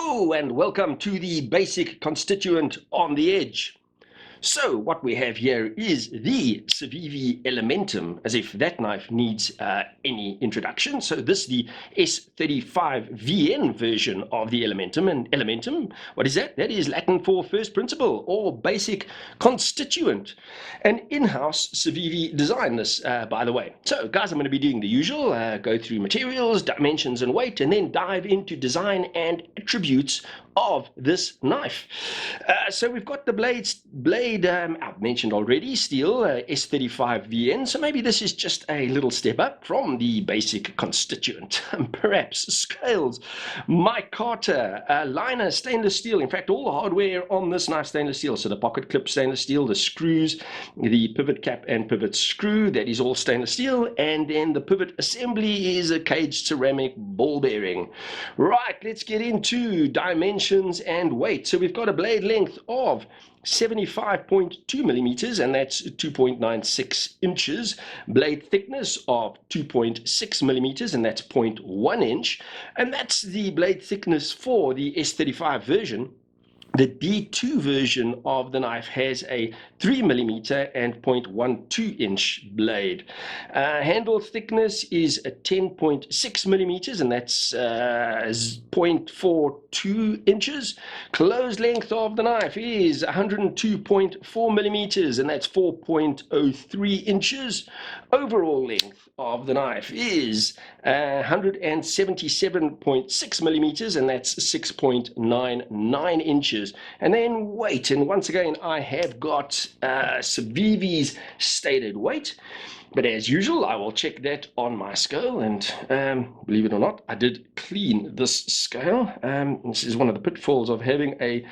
Hello and welcome to the basic constituent on the edge. So what we have here is the CIVIVI Elementum, as if that knife needs any introduction. So this is the S35VN version of the Elementum. And Elementum, what is that? That is Latin for first principle or basic constituent. An in-house CIVIVI design this, by the way. So guys, I'm going to be doing the usual, go through materials, dimensions and weight, and then dive into design and attributes of this knife. So we've got the blade I've mentioned already, steel, S35VN. So maybe this is just a little step up from the basic constituent. Perhaps scales, micarta, liner, stainless steel. In fact, all the hardware on this knife stainless steel. So the pocket clip stainless steel, the screws, the pivot cap and pivot screw, that is all stainless steel. And then the pivot assembly is a caged ceramic ball bearing. Right, let's get into dimensions and weight. So we've got a blade length of 75.2 millimeters, and that's 2.96 inches. Blade thickness of 2.6 millimeters, and that's 0.1 inch. And that's the blade thickness for the S35 version. The D2 version of the knife has a 3 millimeter and 0.12 inch blade. Handle thickness is a 10.6 millimeters, and that's 0.42 inches. Closed length of the knife is 102.4 millimeters, and that's 4.03 inches. Overall length of the knife is 177.6 millimeters, and that's 6.99 inches. And then weight, and once again I have got CIVIVI's stated weight, but as usual I will check that on my scale. And believe it or not, I did clean this scale. This is one of the pitfalls of having a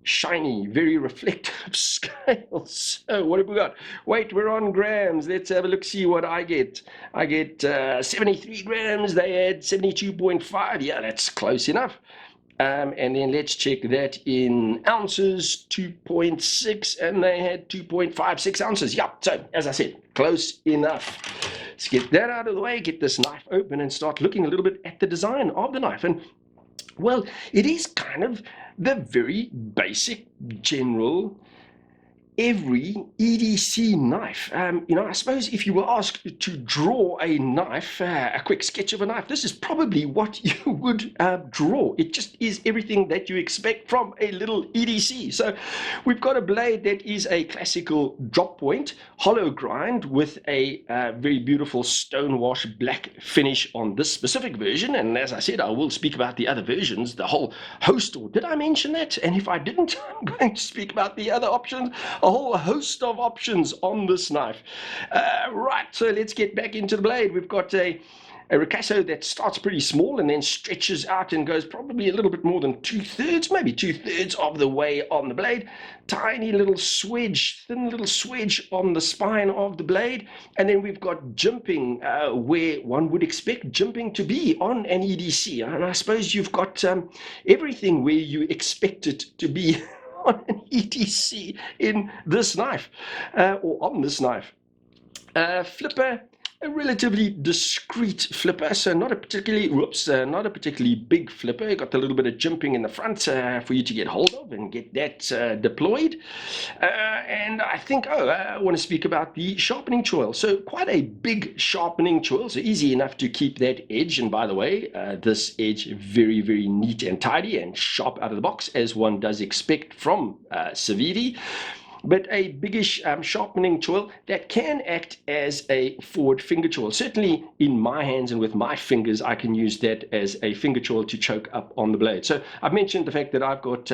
shiny, very reflective scale. So what have we got? Weight, we're on grams. Let's have a look, see what I get. I get 73 grams. They had 72.5. Yeah, that's close enough. And then let's check that in ounces, 2.6, and they had 2.56 ounces. Yeah, so as I said, close enough. Let's get that out of the way, get this knife open and start looking a little bit at the design of the knife. And well, it is kind of the very basic, general, every EDC knife. I suppose if you were asked to draw a knife, a quick sketch of a knife, this is probably what you would draw. It just is everything that you expect from a little EDC. So we've got a blade that is a classical drop point, hollow grind with a very beautiful stonewash black finish on this specific version. And as I said, I will speak about the other versions, the whole host, or did I mention that? And if I didn't, I'm going to speak about the other options, a whole host of options on this knife. Right, so let's get back into the blade. We've got a ricasso that starts pretty small and then stretches out and goes probably a little bit more than maybe two-thirds of the way on the blade. Tiny little swedge, thin little swedge on the spine of the blade. And then we've got jimping, where one would expect jimping to be on an EDC. And I suppose you've got everything where you expect it to be on an EDC in this knife, or on this knife. Flipper, a relatively discreet flipper, so not a particularly big flipper. You got a little bit of jimping in the front for you to get hold of and get that deployed. And I think, I want to speak about the sharpening choil. So quite a big sharpening choil, so easy enough to keep that edge. And by the way, this edge very, very neat and tidy and sharp out of the box, as one does expect from CIVIVI. But a biggish sharpening choil that can act as a forward finger choil. Certainly in my hands and with my fingers, I can use that as a finger choil to choke up on the blade. So I've mentioned the fact that I've got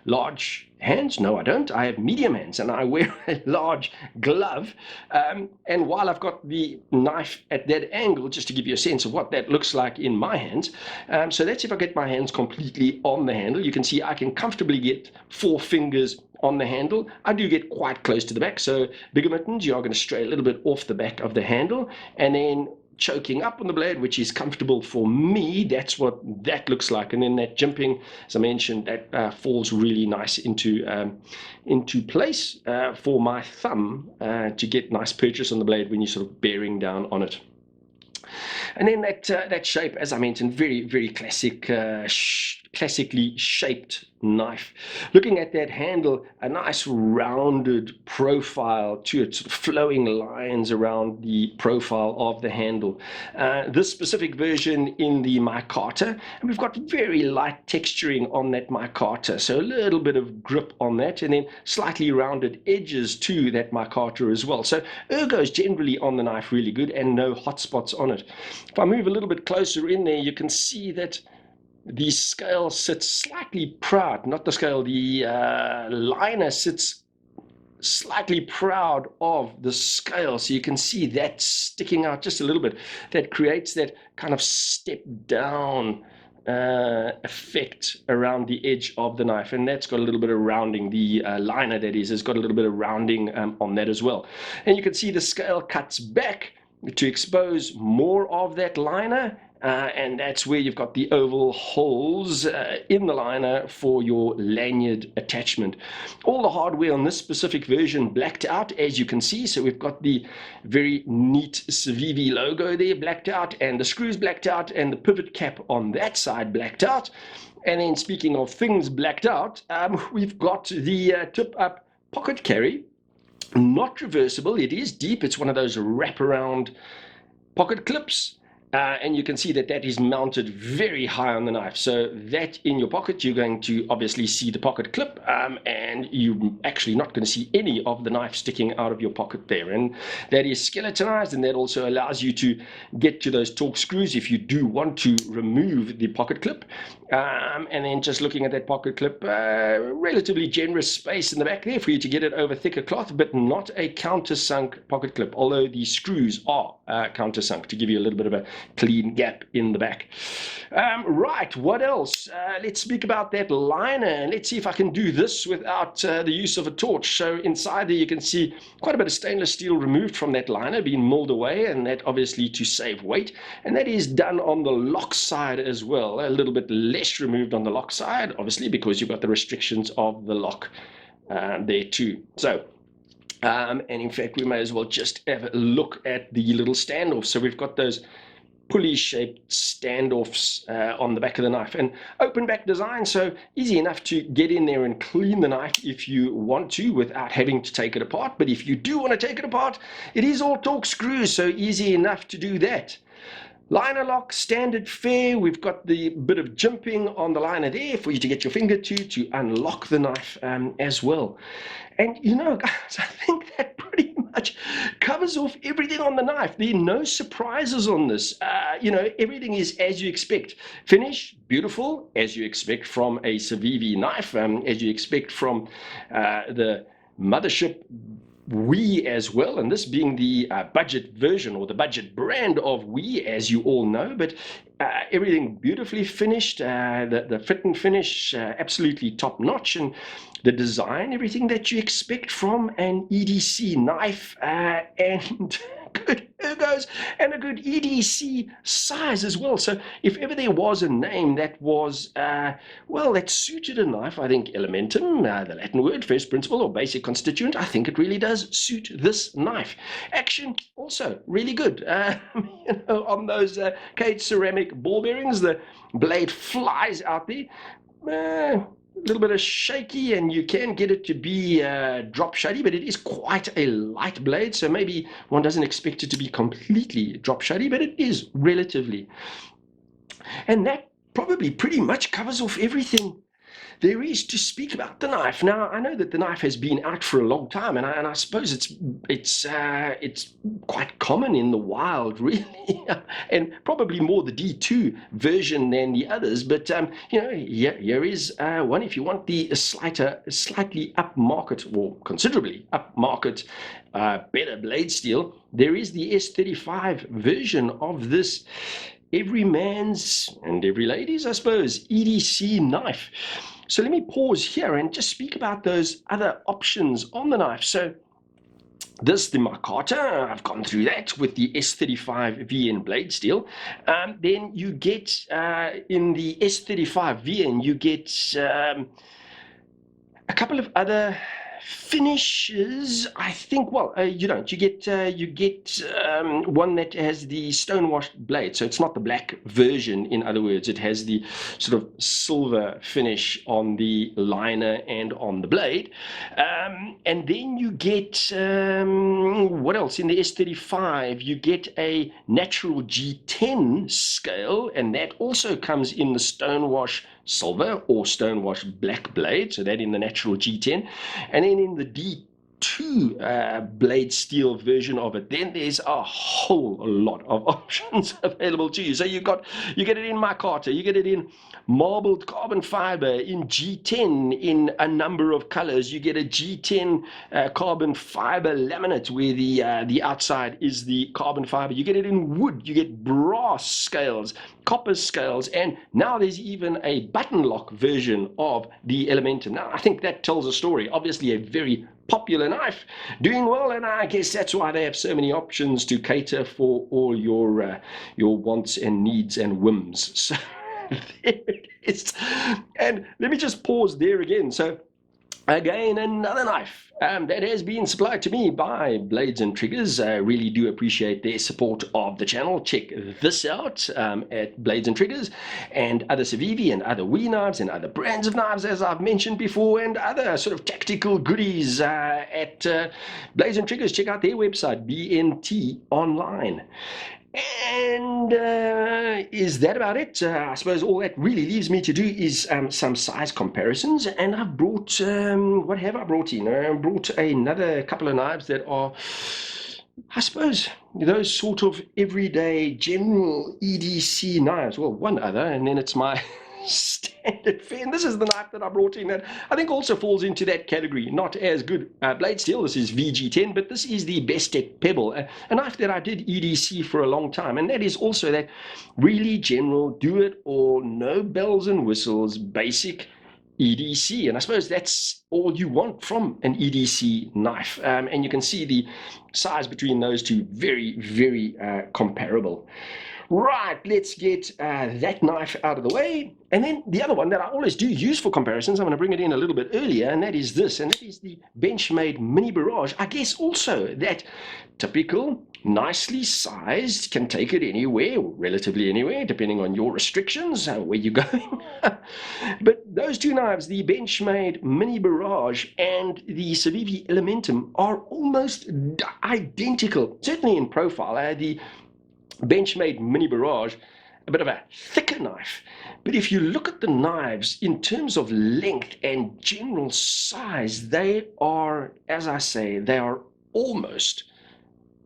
large hands. No, I don't. I have medium hands, and I wear a large glove. And while I've got the knife at that angle, just to give you a sense of what that looks like in my hands. So that's if I get my hands completely on the handle. You can see I can comfortably get 4 fingers on the handle. I do get quite close to the back, so bigger mittens, you are going to stray a little bit off the back of the handle, and then choking up on the blade, which is comfortable for me. That's what that looks like. And then that jimping, as I mentioned, that falls really nice into place for my thumb to get nice purchase on the blade when you're sort of bearing down on it. And then that shape, as I mentioned, very, very classic, classically shaped knife. Looking at that handle, a nice rounded profile to it, sort of flowing lines around the profile of the handle. This specific version in the micarta, and we've got very light texturing on that micarta, so a little bit of grip on that, and then slightly rounded edges to that micarta as well. So ergo's generally on the knife really good, and no hot spots on it. If I move a little bit closer in there, you can see that the scale sits slightly proud, not the scale, the liner sits slightly proud of the scale, so you can see that sticking out just a little bit. That creates that kind of step down effect around the edge of the knife, and that's got a little bit of rounding. The liner, that is, has got a little bit of rounding on that as well. And you can see the scale cuts back to expose more of that liner, and that's where you've got the oval holes in the liner for your lanyard attachment. All the hardware on this specific version blacked out, as you can see. So we've got the very neat CIVIVI logo there blacked out, and the screws blacked out, and the pivot cap on that side blacked out. And then, speaking of things blacked out, we've got the tip-up pocket carry. Not reversible, it is deep. It's one of those wraparound pocket clips. And you can see that that is mounted very high on the knife. So that in your pocket, you're going to obviously see the pocket clip, and you're actually not going to see any of the knife sticking out of your pocket there. And that is skeletonized, and that also allows you to get to those torque screws if you do want to remove the pocket clip. And then just looking at that pocket clip, relatively generous space in the back there for you to get it over thicker cloth, but not a countersunk pocket clip, although the screws are countersunk to give you a little bit of a clean gap in the back. Right, what else? Let's speak about that liner, and let's see if I can do this without the use of a torch. So inside there you can see quite a bit of stainless steel removed from that liner, being milled away, and that obviously to save weight, and that is done on the lock side as well. A little bit less removed on the lock side, obviously, because you've got the restrictions of the lock there too. So and in fact, we may as well just have a look at the little standoffs. So we've got those pulley-shaped standoffs on the back of the knife, and open back design, so easy enough to get in there and clean the knife if you want to without having to take it apart. But if you do want to take it apart, it is all torque screws, so easy enough to do that. Liner lock, standard fare. We've got the bit of jimping on the liner there for you to get your finger to unlock the knife as well. And you know, guys, I think that pretty much covers off everything on the knife. There are no surprises on this. You know, everything is as you expect. Finish, beautiful, as you expect from a CIVIVI knife, as you expect from the mothership WE as well, and this being the budget version or the budget brand of WE, as you all know. But everything beautifully finished, the fit and finish absolutely top notch, and the design, everything that you expect from an EDC knife, and good ergos and a good EDC size as well. So if ever there was a name that was, well, that suited a knife, I think Elementum, the Latin word, first principle or basic constituent, I think it really does suit this knife. Action, also really good. You know, on those cage ceramic ball bearings, the blade flies out there. A little bit of shaky, and you can get it to be drop shutty, but it is quite a light blade, so maybe one doesn't expect it to be completely drop shutty, but it is relatively. And that probably pretty much covers off everything there is to speak about the knife. Now, I know that the knife has been out for a long time, and I suppose it's quite common in the wild, really, and probably more the D2 version than the others. But you know, here is one if you want the slightly upmarket, or considerably upmarket, better blade steel. There is the S35 version of this every man's and every lady's, I suppose, EDC knife. So let me pause here and just speak about those other options on the knife. So this, the micarta, I've gone through that with the S35VN blade steel. Then you get, in the S35VN, you get a couple of other finishes, I think, well, you don't. You get one that has the stonewashed blade, so it's not the black version. In other words, it has the sort of silver finish on the liner and on the blade. And then you get what else? In the S35, you get a natural G10 scale, and that also comes in the stonewash silver or stonewash black blade, so that in the natural G10. And then in the D2 blade steel version of it, then there's a whole lot of options available to you. So you get it in micarta, you get it in marbled carbon fiber, in G10 in a number of colors. You get a G10 carbon fiber laminate where the outside is the carbon fiber. You get it in wood, you get brass scales, copper scales, and now there's even a button lock version of the Elementum. Now, I think that tells a story. Obviously, a very popular knife, doing well, and I guess that's why they have so many options to cater for all your wants and needs and whims. So there it is. And let me just pause there again. So again, another knife that has been supplied to me by Blades and Triggers. I really do appreciate their support of the channel. Check this out at Blades and Triggers, and other CIVIVI and other Wii knives and other brands of knives, as I've mentioned before, and other sort of tactical goodies at Blades and Triggers. Check out their website, BNT Online. And is that about it? I suppose all that really leaves me to do is some size comparisons. And I've brought, what have I brought in? I brought another couple of knives that are, I suppose, those sort of everyday general EDC knives. Well, one other, and then it's my standard fare. And this is the knife that I brought in that I think also falls into that category. Not as good blade steel. This is VG10, but this is the Bestech Pebble, a knife that I did EDC for a long time, and that is also that really general, do it all, no bells and whistles, basic EDC. And I suppose that's all you want from an EDC knife. And you can see the size between those two, very, very comparable. Right, let's get that knife out of the way. And then the other one that I always do use for comparisons, I'm going to bring it in a little bit earlier, and that is this, and that is the Benchmade Mini Barrage. I guess also that typical, nicely sized, can take it anywhere, or relatively anywhere, depending on your restrictions, where you're going. But those two knives, the Benchmade Mini Barrage and the CIVIVI Elementum, are almost identical, certainly in profile. The Benchmade Mini Barrage, a bit of a thicker knife, but if you look at the knives in terms of length and general size, they are, as I say, they are almost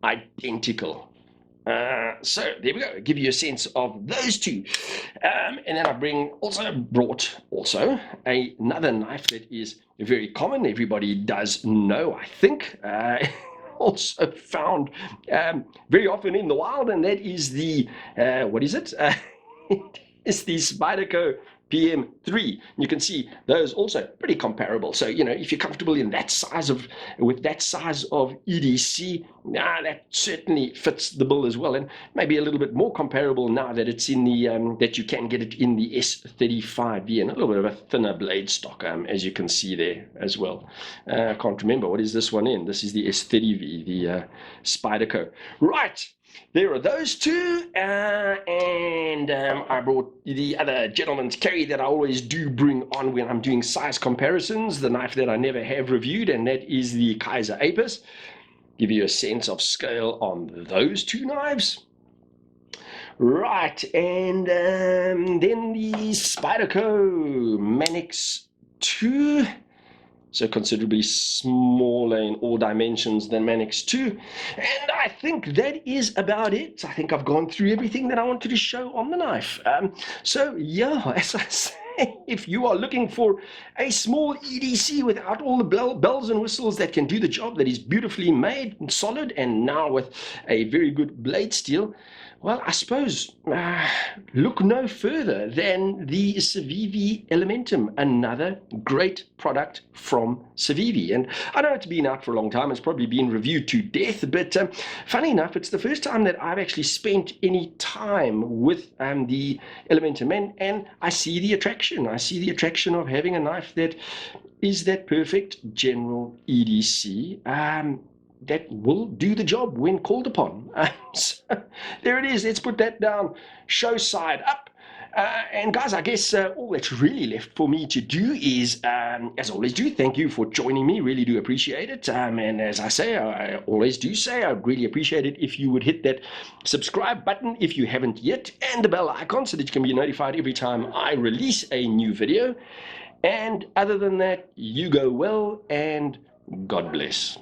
identical. So there we go, give you a sense of those two. And then I brought another knife that is very common, everybody does know, I think. Also found very often in the wild, and that is the what is it? It's the Spyderco PM3. You can see those also pretty comparable. So if you're comfortable in that size with that size of EDC, that certainly fits the bill as well, and maybe a little bit more comparable now that it's in the that you can get it in the S35VN, a little bit of a thinner blade stock, as you can see there as well. I can't remember, what is this one in? This is the S30V, the Spyderco. Right. There are those two, and I brought the other gentleman's carry that I always do bring on when I'm doing size comparisons, the knife that I never have reviewed, and that is the Kaiser Apis. Give you a sense of scale on those two knives. Right, and then the Spyderco Manix 2. So considerably smaller in all dimensions than Manix 2. And I think that is about it. I think I've gone through everything that I wanted to show on the knife. So yeah, as I say, if you are looking for a small EDC without all the bells and whistles that can do the job, that is beautifully made and solid, and now with a very good blade steel, Well, I suppose look no further than the CIVIVI Elementum, another great product from CIVIVI. And I know it's been out for a long time, it's probably been reviewed to death, but funny enough, it's the first time that I've actually spent any time with the Elementum, and I see the attraction. I see the attraction of having a knife that is that perfect general EDC. That will do the job when called upon. So there it is. Let's put that down. Show side up. And guys, I guess all that's really left for me to do is, as I always do, thank you for joining me. Really do appreciate it. And as I say, I always do say, I'd really appreciate it if you would hit that subscribe button if you haven't yet, and the bell icon so that you can be notified every time I release a new video. And other than that, you go well and God bless.